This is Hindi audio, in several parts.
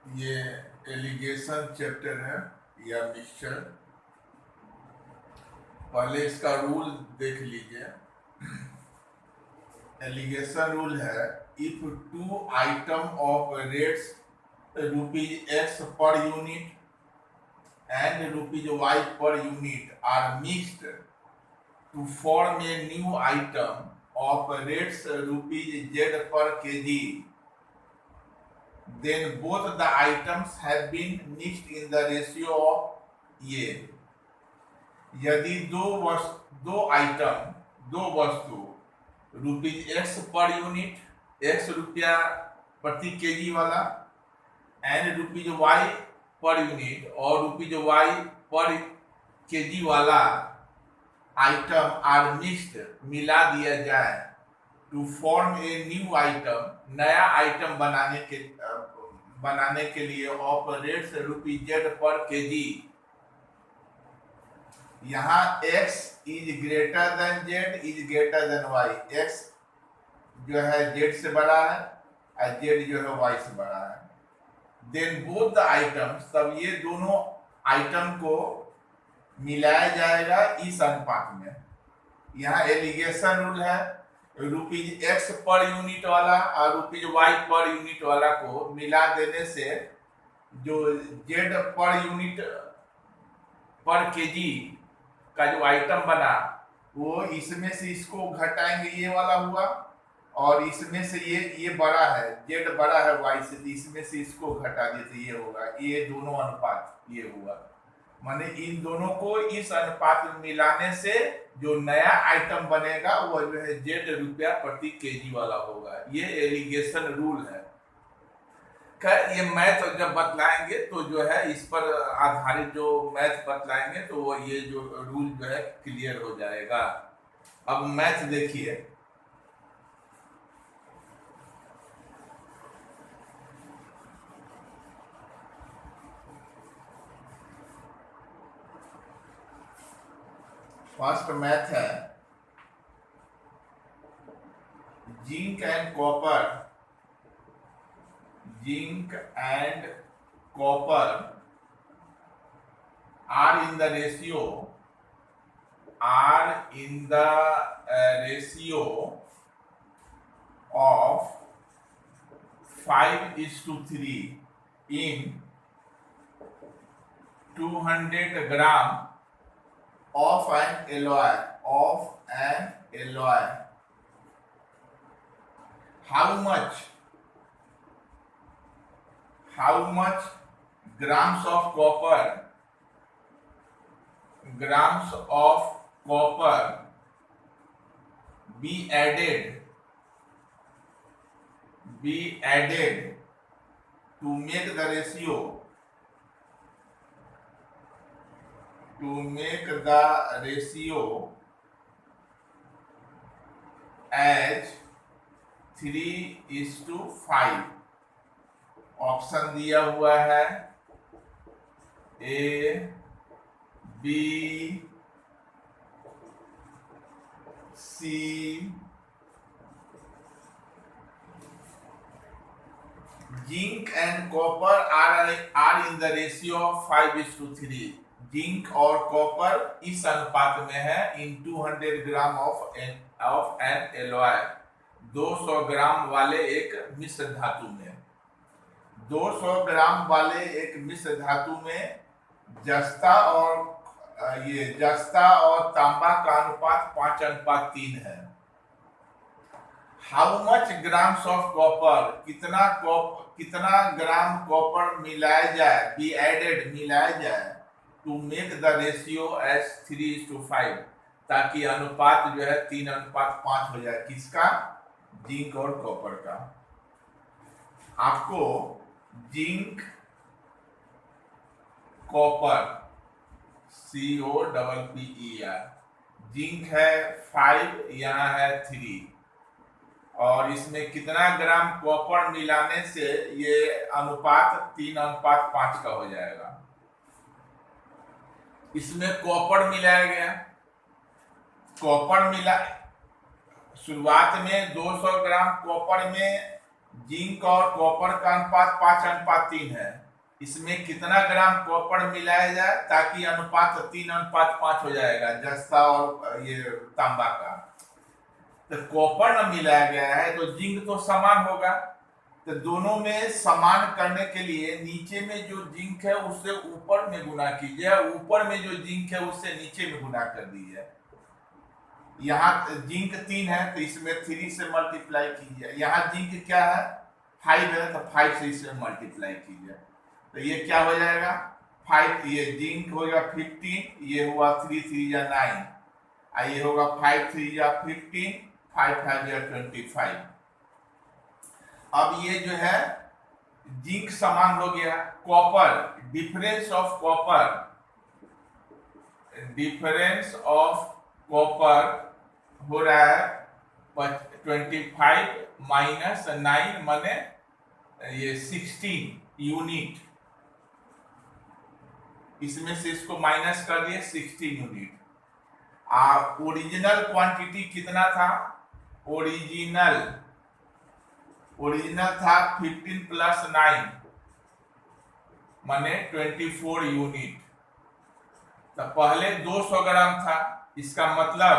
ये एलिगेशन चैप्टर है या मिक्सचर। पहले इसका रूल देख लीजिए। एलिगेशन रूल है, if two item of rates ₹X per unit and ₹Y per unit are mixed to form a new item of rates ₹Z per kg, then both the items have been mixed in the ratio of ये। यदि दो आइटम, दो वस्तु ₹X पर यूनिट, X रुपया प्रति केजी वाला, एंड ₹Y पर यूनिट और ₹Y पर केजी वाला आइटम आर मिक्स्ड, मिला दिया जाए, to form a new item, नया आइटम बनाने के लिए of rates ₹Z per kg. यहाँ x is greater than z is greater than y। x जो है z से बड़ा है और z जो है y से बड़ा है। देन बोथ द आइटम्स, तब ये दोनों आइटम को मिलाया जाएगा इस अनुपात में। यहाँ एलिगेशन रूल है, ₹X पर यूनिट वाला और ₹Y पर यूनिट वाला को मिला देने से जो Z पर यूनिट पर केजी का जो आइटम बना, वो इसमें से इसको घटाएंगे, ये वाला हुआ, और इसमें से ये बड़ा है, Z बड़ा है Y से, तो इसमें से इसको घटा दिए तो ये होगा, ये दोनों अनुपात ये हुआ। माने इन दोनों को इस अनुपात में मिलाने से जो नया आइटम बनेगा वो जो है Z रुपया प्रति केजी वाला होगा। ये एलिगेशन रूल है। ये मैथ जब बतलाएंगे तो जो है इस पर आधारित जो मैथ बतलाएंगे तो वो ये जो रूल जो है क्लियर हो जाएगा। अब मैथ देखिए, फर्स्ट मैथ है zinc and copper. Zinc and copper are in the ratio of 5:3 in 200 gram of an alloy. How much grams of copper be added to make the ratio as 3:5। Option दिया हुआ है A, B, C, zinc and copper are in the ratio of 5:3। जिंक और कॉपर इस अनुपात में है in 200 gram of an alloy, 200 gram वाले एक मिश्र धातु में। 200 ग्राम वाले एक मिश्र धातु में जस्ता और तांबा का अनुपात 5:3 है। How much grams of copper, कितना ग्राम कॉपर मिलाया जाए, बी एडेड मिलाया जाए, to make the ratio as 3:5, ताकि अनुपात जो है 3:5 हो जाए। किसका? जिंक और कॉपर का। आपको जिंक कॉपर COPPER, जिंक है 5, यहाँ है 3, और इसमें कितना ग्राम कॉपर मिलाने से ये अनुपात 3:5 का हो जाएगा। इसमें कॉपर मिलाया गया, शुरुआत में 200 ग्राम कॉपर में जिंक और कॉपर का अनुपात 5:3 है। इसमें कितना ग्राम कॉपर मिलाया जाए ताकि अनुपात 3:5 हो जाएगा, जस्ता और ये तांबा का। तो कॉपर न मिलाया गया है तो जिंक तो समान होगा। तो दोनों में समान करने के लिए नीचे में जो जिंक है उससे ऊपर में गुना कीजिए, ऊपर में जो जिंक है उससे नीचे में गुना कर दीजिए। यहाँ जिंक 3 है तो इसमें 3 से मल्टीप्लाई कीजिए। यहाँ जिंक क्या है 5 है तो 5 से इसे मल्टीप्लाई कीजिए। तो ये क्या हो जाएगा 5, ये जिंक होगा 15, ये हुआ 3 3 या 9, ये होगा 5 3 या 15, 5 5 या 25। अब ये जो है जिंक समान हो गया। Copper, difference of copper, difference of copper हो रहा है 25 माइनस 9 माने ये 16 यूनिट। इसमें से इसको माइनस कर दिए 16 यूनिट। ओरिजिनल क्वांटिटी कितना था, ओरिजिनल था 15 प्लस 9 माने 24 यूनिट। तो पहले 200 ग्राम था, इसका मतलब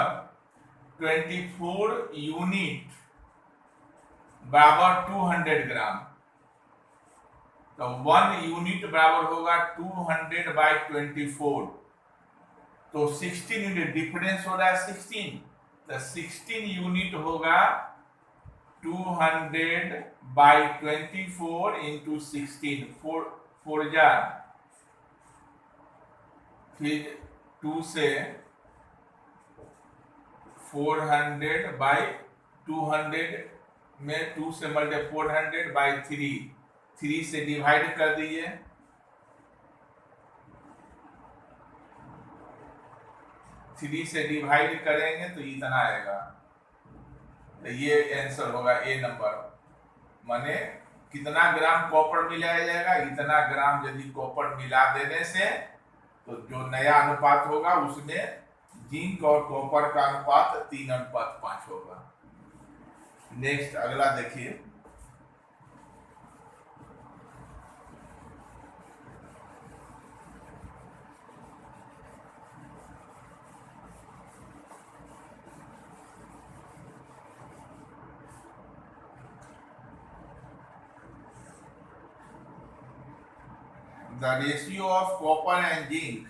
24 यूनिट बराबर 200 ग्राम। तो 1 यूनिट बराबर होगा 200 बाई 24। तो 16 यूनिट डिफरेंस हो रहा है 16, तो 16 यूनिट होगा 200 बाई 24 इंटू 16, 4 जा, फिर 2 से 400 बाई 200 में 2 से मल्टे 400 बाई 3 से डिवाइड कर दीजिए। थ्री से डिवाइड करेंगे तो इतना आएगा। तो ये आंसर होगा ए नंबर। माने कितना ग्राम कॉपर मिलाया जाएगा, इतना ग्राम यदि कॉपर मिला देने से तो जो नया अनुपात होगा उसमें जिंक और कॉपर का अनुपात 3:5 होगा। नेक्स्ट अगला देखिए, the ratio of copper and zinc,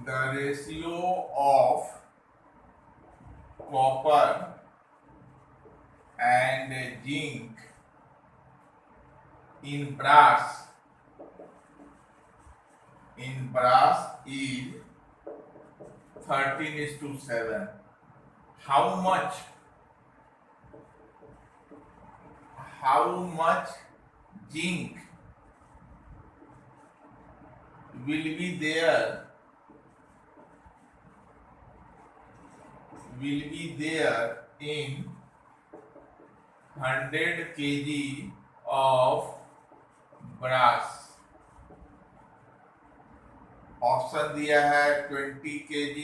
the ratio of copper and zinc in brass is 13:7. How much zinc will be there in 100 kg of brass? Option दिया है 20 kg,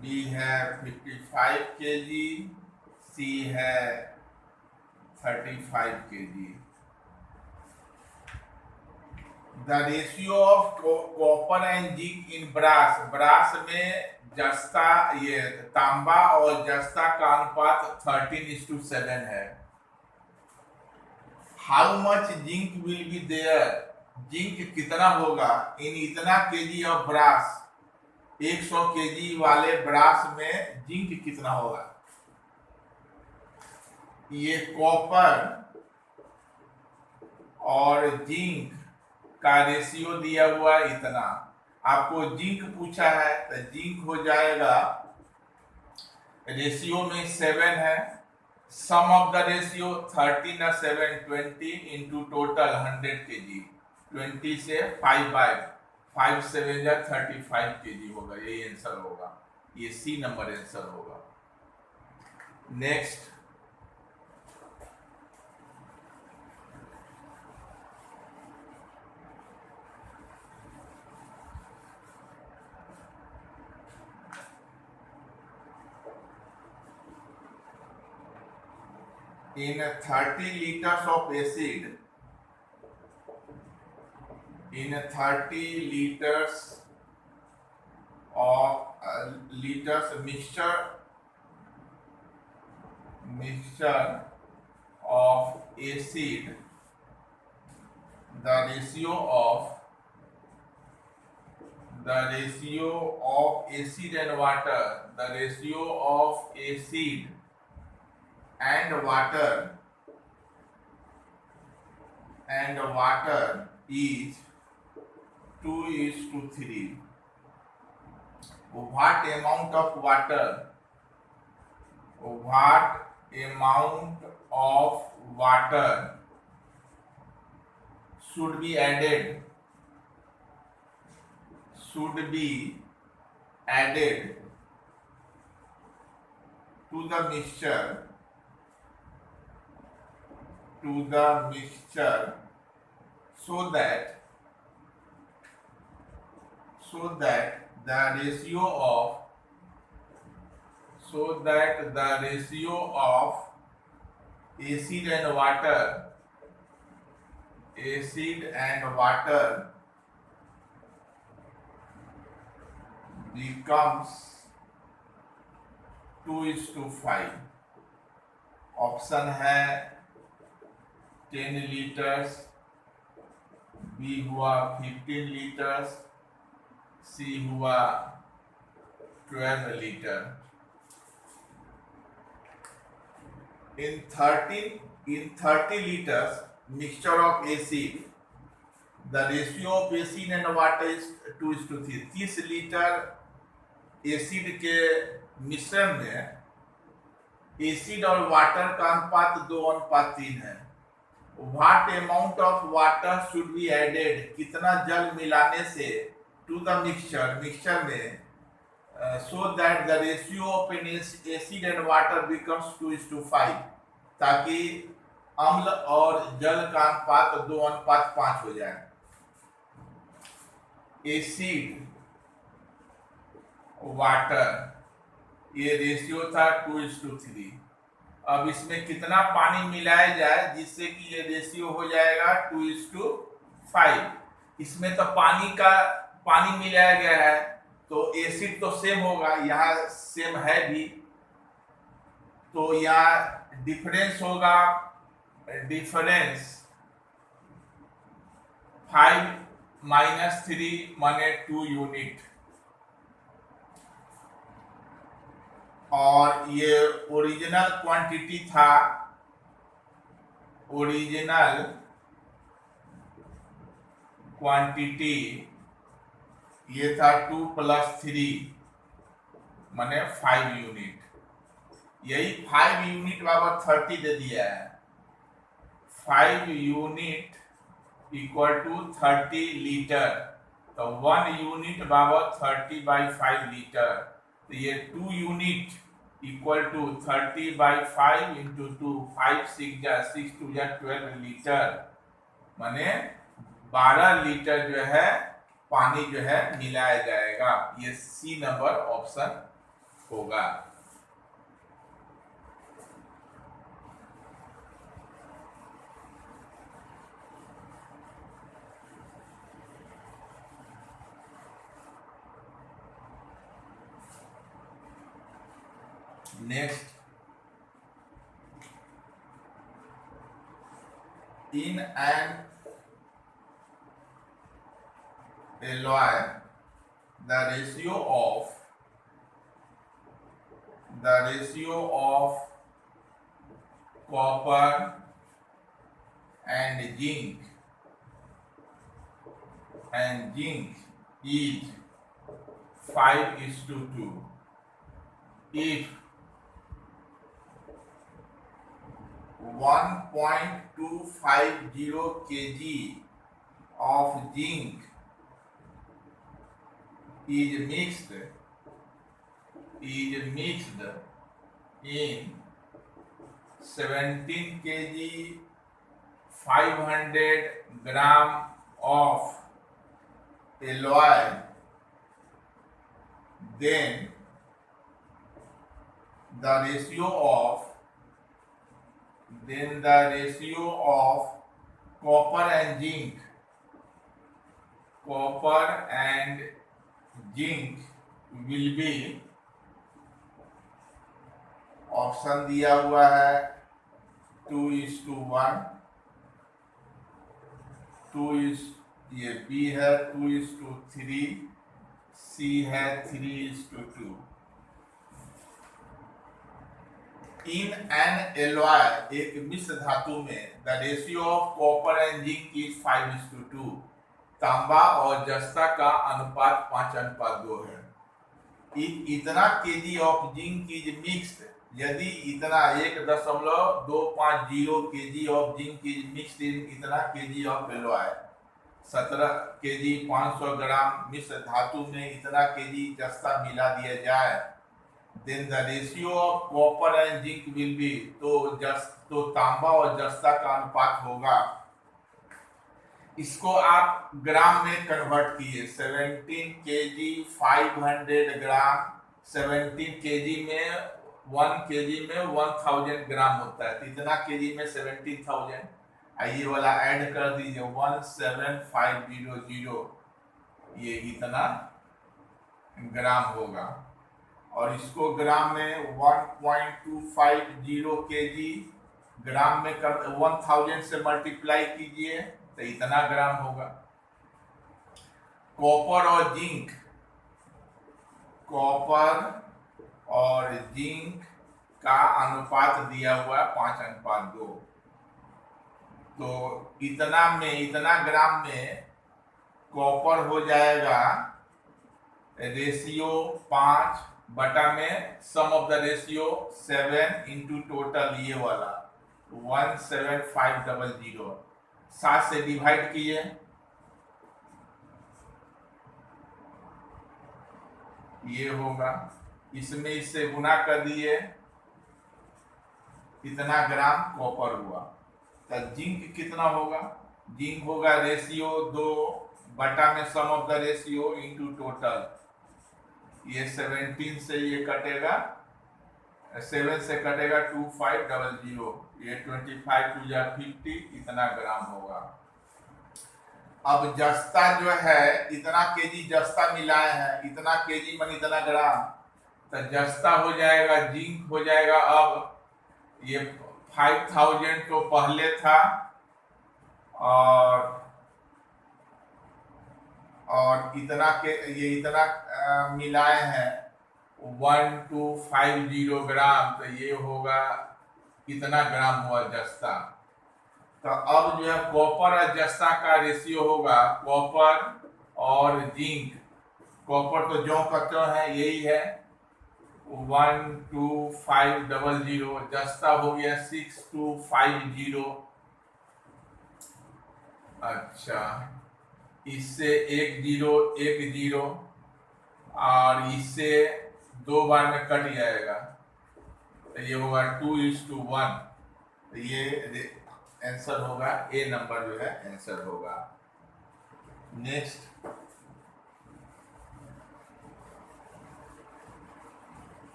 बी है 55 kg, सी है 35 kg। The ratio of copper and zinc in brass, brass में जस्ता ये तांबा और जस्ता का अनुपात 13:7 है। How much zinc will be there, zinc कितना होगा इन इतना केजी ऑफ ब्रास, 100 केजी वाले ब्रास में जिंक कितना होगा। ये कॉपर और जिंक का रेशियो दिया हुआ इतना, आपको जिंक पूछा है तो जिंक हो जाएगा, रेशियो में 7 है, सम ऑफ द रेशियो 13 और 7 20 इंटू टोटल 100 kg, 20 से 5 7 या 35 kg होगा, यही आंसर होगा। ये सी नंबर आंसर होगा। Next in 30 liters of acid, in 30 liters of mixture of acid, the ratio of acid and water, the ratio of acid and water is 2:3. What amount of water should be added to the mixture so that the ratio of acid and water becomes 2:5. Option है 10 लीटर्स, बी हुआ 15 लीटर्स, सी हुआ 12 litre. In 30 liters mixture of acid, the ratio of acid and water is 2:3. 30 litre acid के मिश्रण में एसिड और वाटर का अनुपात 2:3 है. What amount of water should be added, कितना जल मिलाने से टू द मिक्सचर में so that the ratio of an acid and water becomes 2:5, ताकि अम्ल और जल का अनुपात 2:5 हो जाए. एसिड वाटर ये रेशियो था 2:3. अब इसमें कितना पानी मिलाया जाए जिससे कि ये रेशियो हो जाएगा 2:5. इसमें तो पानी मिलाया गया है तो एसिड तो सेम होगा, यहाँ सेम है भी, तो यहाँ डिफरेंस होगा. डिफरेंस 5 - 3 माने 2 यूनिट. और ये ओरिजिनल क्वांटिटी था, ओरिजिनल क्वांटिटी ये था 2 + 3 माने 5 यूनिट. यही 5 यूनिट बराबर 30 दे दिया है. 5 यूनिट इक्वल टू 30 लीटर, तो 1 यूनिट बराबर 30/5 लीटर. तो ये 2 unit equal to 30/5 into 2, 5 × 6 = 6, 2 = 12 litre, माने 12 लीटर जो है पानी जो है मिलाया जाएगा. ये सी नंबर ऑप्शन होगा. Next, in an alloy, the ratio of copper and zinc is 5:2. If 1.250 kg of zinc is mixed in 17 kg 500 gram of alloy, then the ratio of then the ratio of copper and zinc will be, option दिया हुआ है 2:1, ये बी है 2:3, सी है 3:2। इन एन एलॉय, एक मिश्र धातु में, the ratio of copper and zinc is 5:2। तांबा और जस्ता का अनुपात 5:2 है। इतना kg of zinc is mixed, यदि इतना 1.250 KG of zinc is mixed इन इतना केजी ऑफ एलॉय, 17 केजी 500 ग्राम मिश्र धातु में इतना केजी जस्ता मिला दिया जाए, then the ratio of copper and zinc will be, तो तांबा और जस्ता का अनुपात होगा, इसको आप ग्राम में कन्वर्ट किए, 17 केजी 500 ग्राम, 17 केजी में 1 केजी में 1000 ग्राम होता है, तो इतना केजी में 17,000, ये वाला ऐड कर दीजिए 17500, ये इतना ग्राम होगा, और इसको ग्राम में 1.250 केजी ग्राम में 1000 से मल्टीप्लाई कीजिए तो इतना ग्राम होगा। कॉपर और जिंक का अनुपात दिया हुआ है 5:2, तो इतना ग्राम में कॉपर हो जाएगा रेशियो 5 बटा में sum of the ratio 7 into total ये वाला 17500, 7 से डिवाइड किए, ये होगा, इसमें इससे गुना कर दिए, इतना ग्राम कॉपर हुआ। तो जिंक कितना होगा, जिंक होगा रेशियो 2 बटा में sum of the ratio into total, ये 17 से ये कटेगा, 7 से कटेगा 2500, ये 25 2 या 50, इतना ग्राम होगा। अब जस्ता जो है, इतना केजी जस्ता मिलाए हैं, इतना केजी मन इतना ग्राम, तो जस्ता हो जाएगा, जिंक हो जाएगा, अब ये 5000 तो पहले था, और इतना के ये इतना मिलाए हैं 1250 ग्राम, तो ये होगा कितना ग्राम हुआ जस्ता। तो अब जो है कॉपर और जस्ता का रेशियो होगा, कॉपर और जिंक, कॉपर तो जो कच्चो है यही है 12500, जस्ता हो गया 6250। अच्छा, इससे 1 0 और इससे 2 बार में कट जाएगा, तो ये होगा 2:1, तो ये आंसर होगा, ए नंबर जो है आंसर होगा। Next,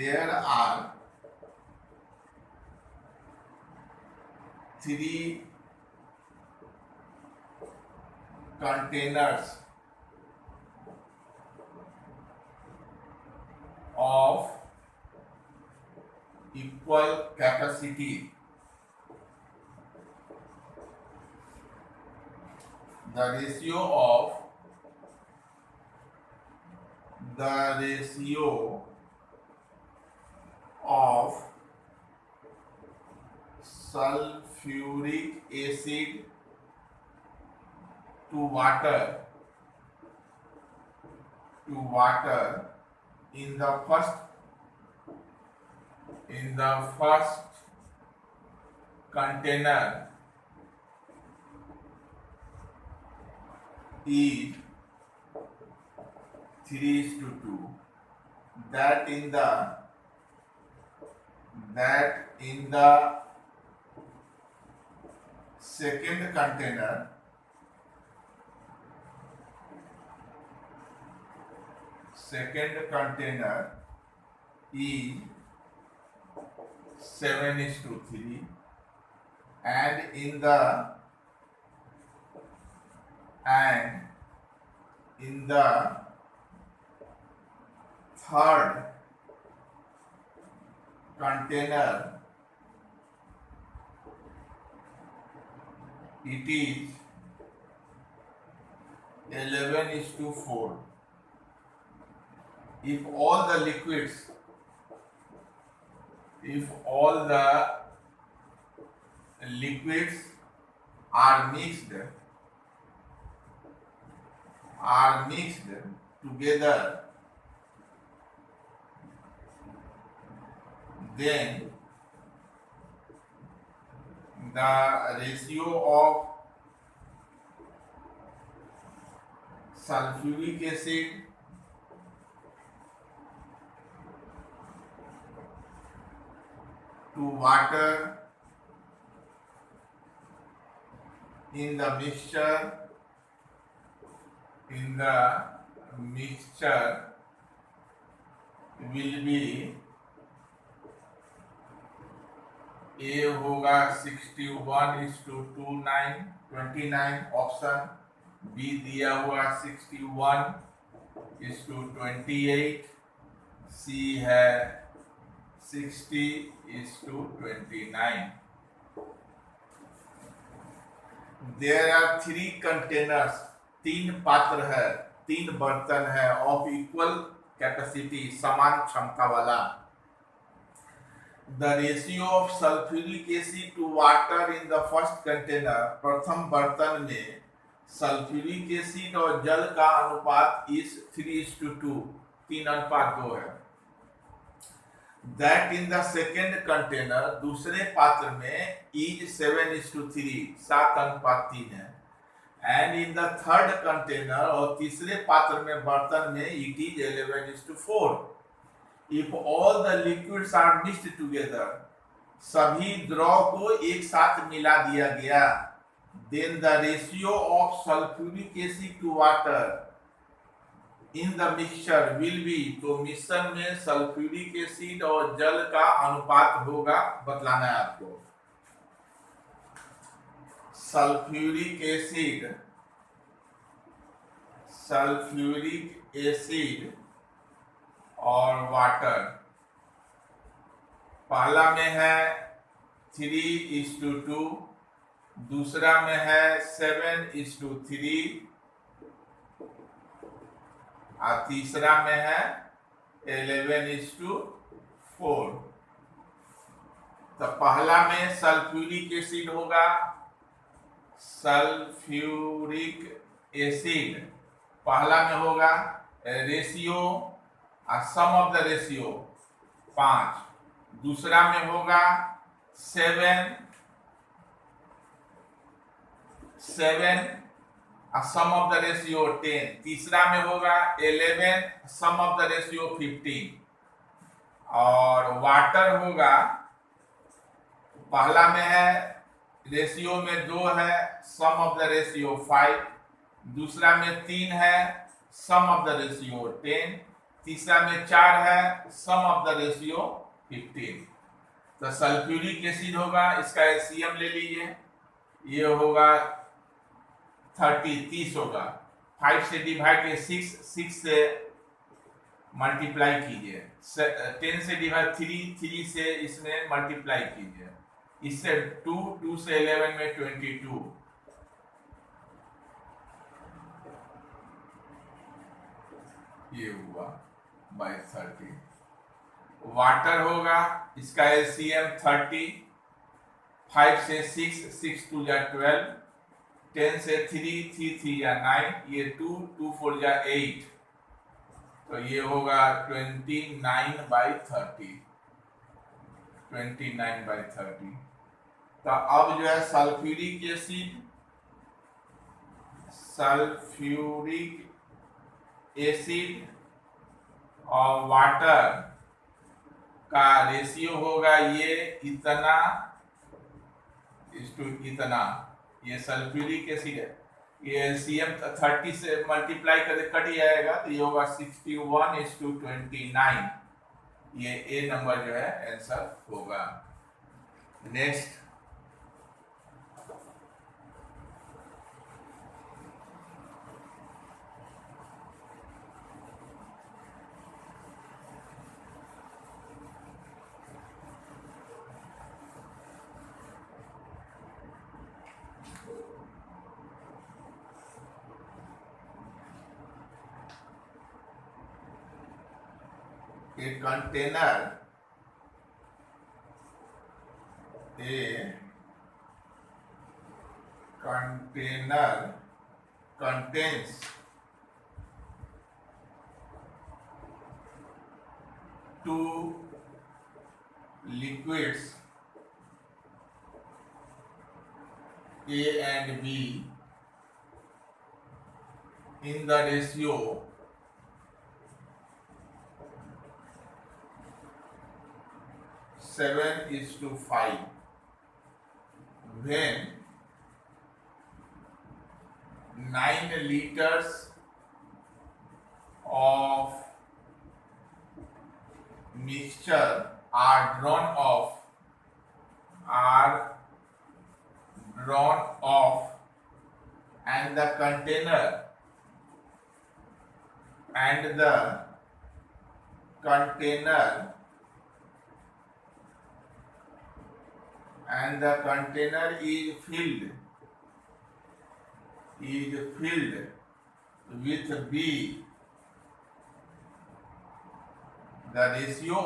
there are 3 containers of equal capacity. The ratio of sulfuric acid to water in the first container is 3:2, that in the second container is 7:3, and in the third container it is 11:4. If all the liquids are mixed together, then the ratio of sulfuric acid to water in the mixture will be A होगा 61:29 ऑप्शन, बी दिया हुआ 61:28, सी है 60:29. There are 3 containers, 3 पात्र है, 3 बर्तन है ऑफ इक्वल कैपेसिटी, समान क्षमता वाला. The ratio of sulfuric acid to water in the first container, प्रथम बर्तन में सल्फ्यूरिक एसिड और जल का अनुपात is 3:2, 3:2 है. That in the second container, दूसरे पात्र में is 7:3, 7:3 है. And in the third container, और तीसरे पात्र में बर्तन में it is 11:4. If all the liquids are mixed together, सभी द्रव को एक साथ मिला दिया गया, then the ratio of sulfuric acid to water in the mixture will be, तो मिश्रण में सल्फ्यूरिक एसिड और जल का अनुपात होगा, बतलाना है आपको. सल्फ्यूरिक एसिड और वाटर, पहला में है 3:2, दूसरा में है 7:3 और तीसरा में है 11:4. तो पहला में सल्फ्यूरिक एसिड होगा, सल्फ्यूरिक एसिड पहला में होगा ratio, sum of the ratio 5, दूसरा में होगा 7 सम ऑफ द रेशियो 10, तीसरा में होगा 11 सम ऑफ द रेशियो 15, और वाटर होगा, पहला में है रेशियो में 2 है, सम ऑफ द रेशियो 5, दूसरा में 3 है, सम ऑफ द रेशियो 10, तीसरा में 4 है, सम ऑफ द रेशियो 15. तो सल्फ्यूरिक एसिड होगा, इसका एलसीएम ले लीजिए, ये होगा 30 होगा, 5 से डिवाइड के 6 से मल्टीप्लाई कीजिए, 10 से डिवाइड 3 से इसमें मल्टीप्लाई कीजिए, इससे 2 से 11 में 22, ये हुआ बाय 30. वाटर होगा, इसका एलसीएम 30, 5 से 6 2 या 12, 10 से 3 या 9, ये 2 4 या 8, तो ये होगा 29/30. तो अब जो है सल्फ्यूरिक एसिड और वाटर का रेशियो होगा ये इतना इज टू इतना, ये सल्फ्यूरिक एसिड है, ये एलसीएम 30 से मल्टीप्लाई करके कट जाएगा तो ये होगा 61:29, ये ए नंबर जो है आंसर होगा। Next, a container contains two liquids A and B in the ratio 7:5 when 9 liters of mixture are drawn off and the container is filled with B. The ratio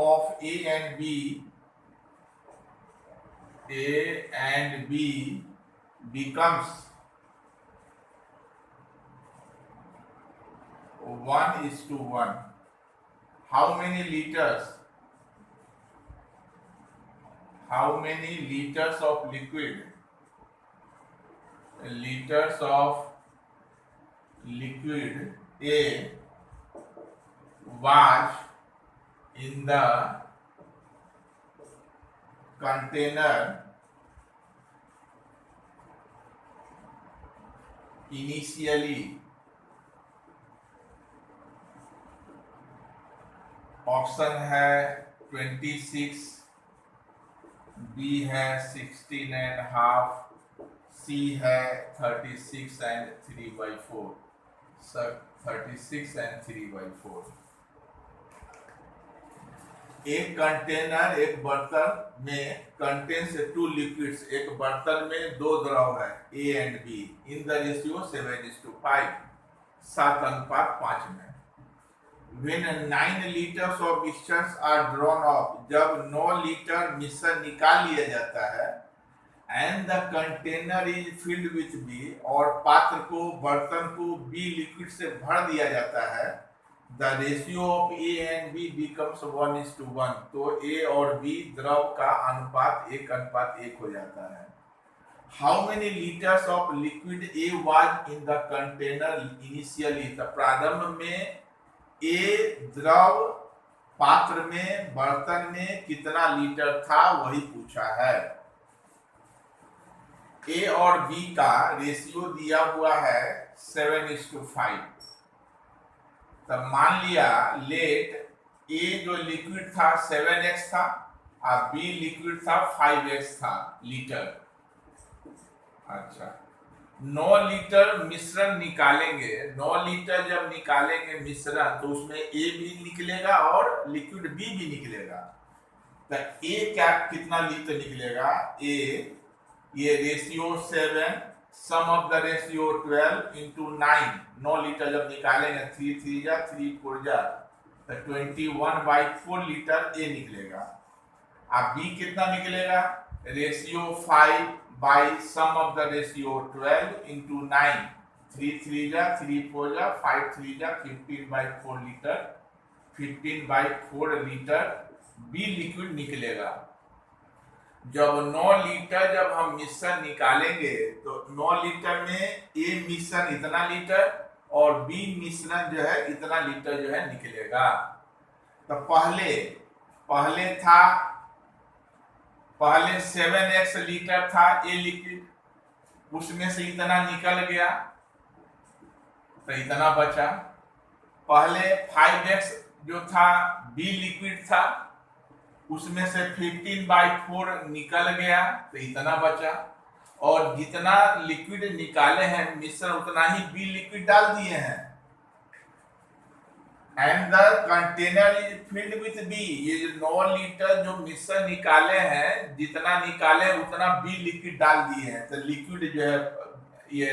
of A and B becomes 1:1. How many liters of liquid A was in the container initially? Option है 26, बी है 16.5, सी है 36 and 3/4। Sir 36 and 3/4। एक कंटेनर, एक बर्तन में कंटेन्स टू लिक्विड्स, एक बर्तन में दो द्रव है A and be in the ratio 7:5, 7:5 में। When 9 liters of mixtures are drawn off, जब 9 लीटर मिश्रण निकाल लिया जाता है, and the container is filled with B, और पात्र को, बर्तन को B लिक्विड से भर दिया जाता है, the ratio of A and B becomes 1:1, तो A और B द्रव का अनुपात 1:1 हो जाता है। How many liters of liquid A was in the container initially? तो प्रारंभ में ए द्रव पात्र में, बर्तन में कितना लीटर था वही पूछा है। ए और बी का रेशियो दिया हुआ है 7:5। तब मान लिया लेट ए जो लिक्विड था 7x था और बी लिक्विड था 5x था लीटर। अच्छा, 9 लीटर मिश्रण निकालेंगे, 9 लीटर जब निकालेंगे मिश्रण तो उसमें ए भी निकलेगा और लिक्विड बी भी निकलेगा। तो ए क्या कितना लीटर निकलेगा? ए, ये ratio 7, sum of the ratio 12 into 9, 9 litre जब निकालेंगे 3 3 जा 3 4 जा तो 21/4 लीटर ए निकलेगा। अब बी कितना निकलेगा? Ratio 5 by sum of the ratio 12 into 9, 3 3 जा 3 4 जा 5 3 जा 15/4 लीटर, 15/4 लीटर बी लिक्विड निकलेगा। जब 9 लीटर जब हम मिश्रण निकालेंगे तो 9 लीटर में ए मिश्रण इतना लीटर और बी मिश्रण जो है इतना लीटर जो है निकलेगा। तो पहले पहले 7x लीटर था ए लिक्विड, उसमें से इतना निकल गया तो इतना बचा। पहले 5x जो था बी लिक्विड था, उसमें से 15/4 निकल गया तो इतना बचा। और जितना लिक्विड निकाले हैं मिश्रण उतना ही बी लिक्विड डाल दिए हैं। And the container is filled with B, ये जो 9 लीटर जो मिश्रण निकाले हैं, जितना निकाले उतना बी लिक्विड डाल दिए हैं, तो लिक्विड जो है ये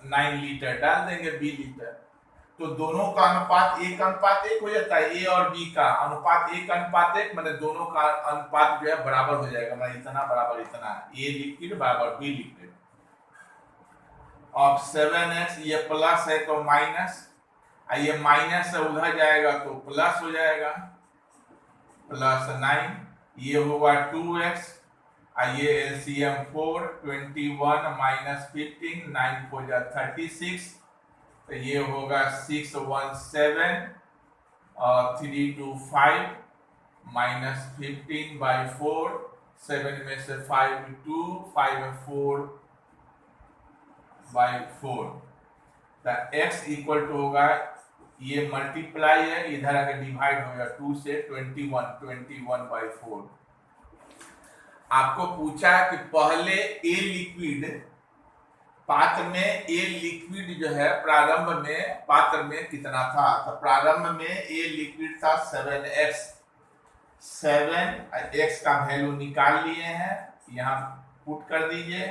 9 लीटर डाल देंगे बी लीटर, तो दोनों का अनुपात 1:1 हो जाता है। ए और बी का अनुपात 1:1, मतलब दोनों का अनुपात जो है बराबर हो जाएगा, मतलब इतना बराबर इतना, ए लिक्विड बराबर बी लिक्विड। अब 7x ये प्लस है तो माइनस, ये माइनस से उधर जाएगा तो प्लस हो जाएगा, +9, ये होगा 2x, ये एलसीएम 4, 21 - 15, 9 4 जा 36, तो ये होगा 617 और 325 -15/4, 7 में से 5 2, 5 में 4/4, तो x इक्वल टू होगा, ये मल्टीप्लाई है, इधर आके डिवाइड होगा 2 से 21/4। आपको पूछा कि पहले ए लिक्विड पात्र में, ए लिक्विड जो है प्रारंभ में पात्र में कितना था, तो प्रारंभ में ए लिक्विड था 7x, 7x का वैल्यू निकाल लिए हैं, यहाँ पुट कर दीजिए,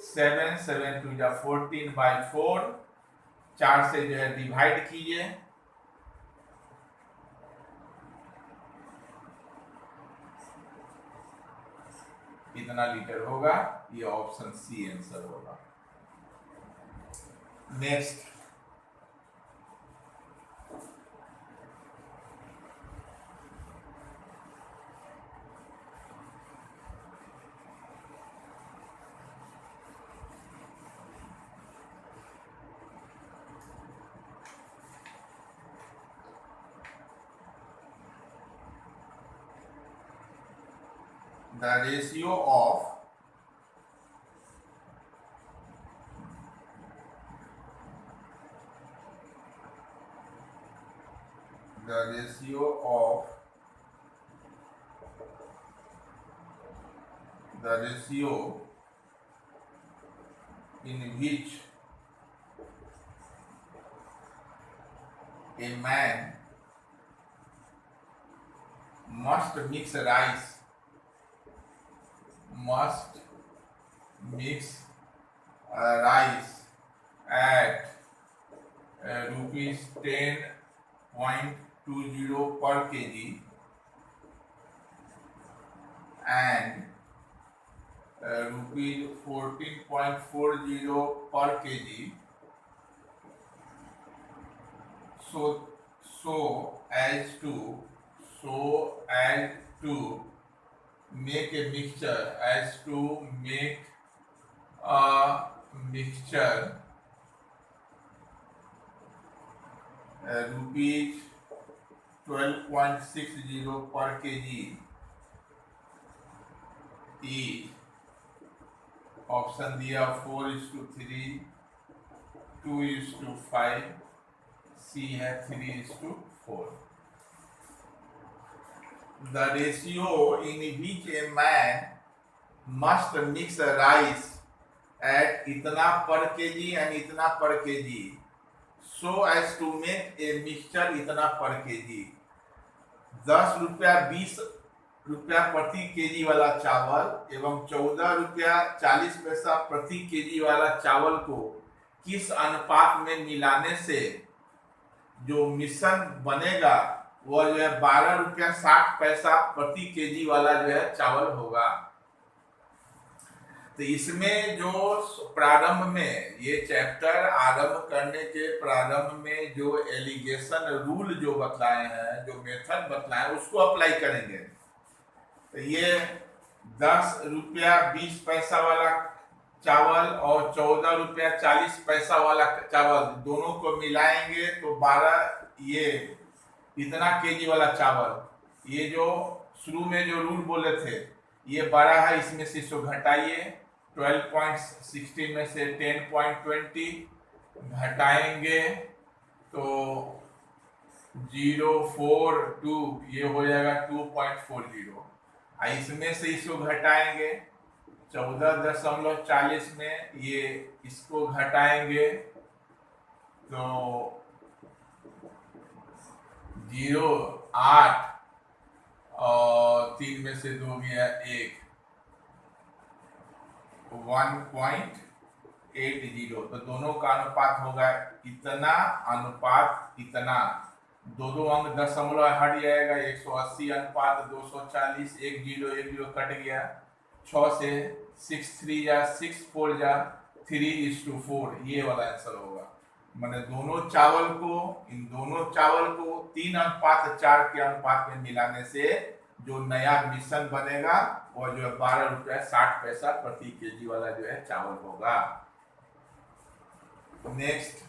7 7 2 जा 14/4, 4 से जो है डिवाइड कीजिए, इतना लीटर होगा, ये ऑप्शन सी आंसर होगा। Next, the ratio of the ratio in which a man must mix rice at rupees 10.20 per kg and rupees 14.40 per kg, so as to make a mixture, rupees 12.60 per kg is, option दिया 4:3, 2:5, सी है 3:4। The ratio in which a man must mix rice at इतना per kg and इतना per kg, so as to make a mixture इतना per kg। 10 रुपया 20 रुपया प्रति केजी वाला चावल एवं 14 रुपया 40 पैसा प्रति केजी वाला चावल को किस अनुपात में मिलाने से जो मिश्रण बनेगा वह जो है 12 रुपया 60 पैसा प्रति केजी वाला जो है चावल होगा। तो इसमें जो प्रारंभ में ये चैप्टर आरंभ करने के प्रारंभ में जो एलिगेशन रूल जो बतलाए हैं, जो मेथड बतलाए हैं, उसको अप्लाई करेंगे। तो ये 10 रुपया 20 पैसा वाला चावल और 14 रुपया 40 पैसा वाला चावल दोनों को मिलाएंगे तो 12 ये इतना केजी वाला चावल, ये जो शुरू में जो रूल बोले थे ये बड़ा है, इसमें से इसको घटाइए। 12.60 में से 10.20 घटाएंगे तो 0.42, ये हो जाएगा 2.40। इसमें से इसको घटाएंगे 14.40 में, ये इसको घटाएंगे तो 0.8 और 3 में से 2 गया 1, 1.80। तो दोनों का अनुपात होगा इतना, अनुपात इतना। दो अंक दशमलव हट जाएगा, 180 अनुपात 240, 1 0 कट गया, 6 से 6 3 जा 6 4 जा 3:4, ये वाला आंसर होगा। मैंने दोनों चावल को, इन दोनों चावल को 3:4 के अनुपात में मिलाने से जो नया मिश्रण बनेगा वो जो है 12.60 प्रति केजी वाला जो है चावल होगा। Next,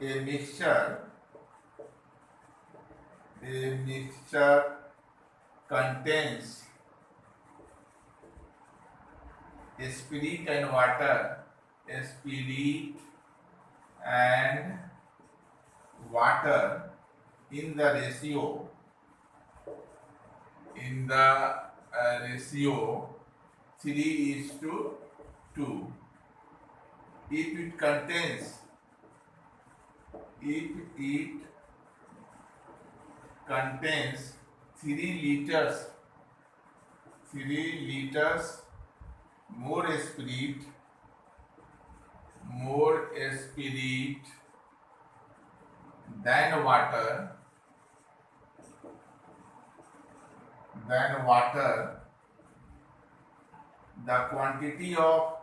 a mixture contains spirit and water, spirit and water in the ratio 3:2. If it contains 3 liters more spirit than water, the quantity of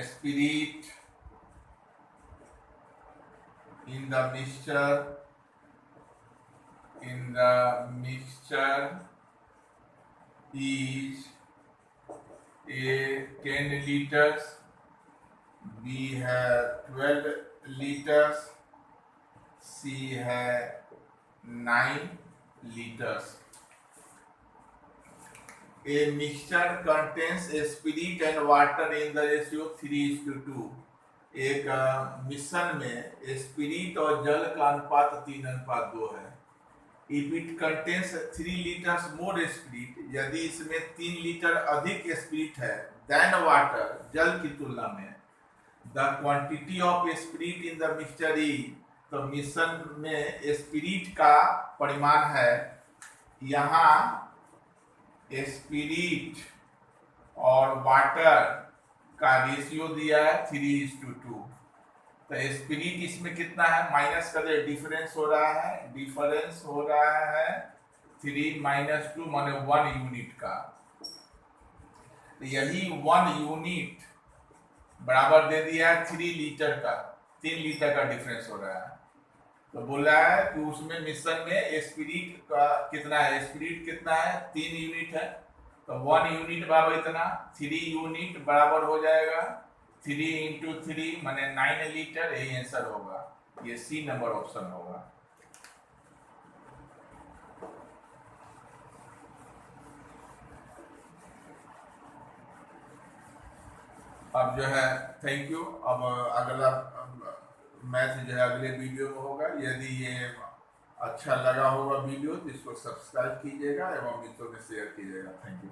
spirit in the mixture is A 10 liters, B है 12 liters, C है 9 liters। A mixture contains spirit and water in the ratio 3:2। एक मिश्रण में स्पिरिट और जल का अनुपात 3:2 है। If it contains 3 liters more spirit, यदि इसमें 3 लीटर अधिक स्पिरिट है than water, जल की तुलना में, the quantity of spirit in the mixture is, तो मिश्रण में स्पिरिट का परिमाण है, यहाँ स्पिरिट और वाटर का रेशियो दिया है 3:2। तो स्पिरिट इसमें कितना है, माइनस कर दे, डिफरेंस हो रहा है 3 - 2 माने 1 यूनिट का। तो यही 1 यूनिट बराबर दे दिया है 3 लीटर का, 3 लीटर का डिफरेंस हो रहा है। तो बोला है कि उसमें मिश्रण में स्पिरिट का कितना है, स्पिरिट कितना है 3 यूनिट है, तो 1 यूनिट बराबर इतना, 3 यूनिट बराबर हो जाएगा 3 × 3 माने 9 लीटर, यही आंसर होगा। ये सी नंबर ऑप्शन होगा। अब जो है थैंक यू। अब अगला मैथ जो है अगले वीडियो में होगा। यदि ये अच्छा लगा होगा वीडियो तो इसको सब्सक्राइब कीजिएगा एवं मित्रों में शेयर कीजिएगा। Thank you.